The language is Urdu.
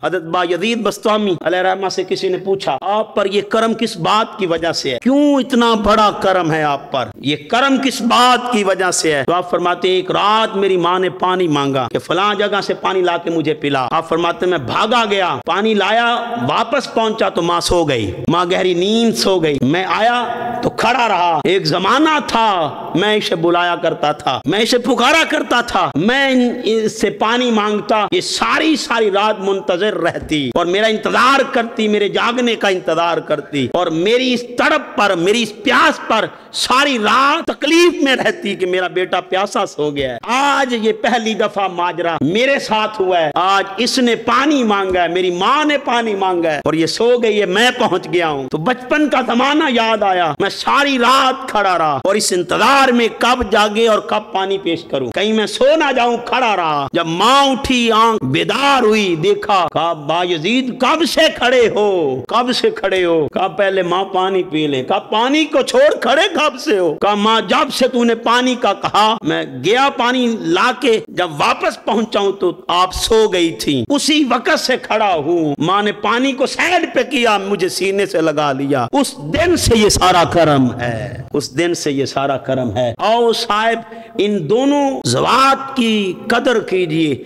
حضرت بایزید بسطامی علیہ رحمہ سے کسی نے پوچھا آپ پر یہ کرم کس بات کی وجہ سے ہے، کیوں اتنا بڑا کرم ہے آپ پر، یہ کرم کس بات کی وجہ سے ہے؟ تو آپ فرماتے ہیں ایک رات میری ماں نے پانی مانگا کہ فلاں جگہ سے پانی لا کے مجھے پلا، آپ فرماتے ہیں میں بھاگا گیا، پانی لایا، واپس پہنچا تو ماں سو گئی، ماں گہری نیند سو گئی، میں آیا تو کھڑا رہا، ایک زمانہ تھا میں اسے بلایا کرتا تھا، میں اسے پکارا کرتا تھا، میں اس سے پانی مانگتا، یہ ساری رات منتظر رہتی اور میرا انتظار کرتی، میرے جاگنے کا انتظار کرتی اور میری اس تڑپ پر، میری اس پیاس پر ساری رات تکلیف میں رہتی کہ میرا بیٹا پیاسا سو گیا ہے۔ آج یہ پہلی دفعہ ماجرا میرے ساتھ ہوا ہے، آج اس نے پانی مانگا ہے، میری ماں نے پانی مانگا ہے اور یہ سو گئی ہے، میں پہنچ گیا ہوں۔ تو بچپن کا زمانہ یاد آیا، میں ساری رات کھڑا رہا اور اس انتظار میں کب جاگے اور کب پانی پیش کروں، کہیں میں سو نہ جاؤں، کھڑا رہا۔ جب ماں اٹھی، آنکھ بیدار ہوئی، دیکھا، کہا بایزید کب سے کھڑے ہو، کب سے کھڑے ہو؟ کہا پہلے ماں پانی پی لے۔ کہا پانی کو چھوڑ کھڑے کب سے ہو؟ کہا ماں جب سے تو نے پانی کا کہا میں گیا پانی لا کے، جب واپس پہنچا ہوں تو آپ سو گئی تھی، اسی وقت سے کھڑا ہوں۔ ماں نے پانی کو سائڈ پہ کیا، مجھے سینے سے لگا لیا، اس دن سے یہ سارا کرم ہے، اس دن سے یہ سارا کرم ہے۔ آؤ صاحب ان دونوں ذوات کی قدر کیجئے۔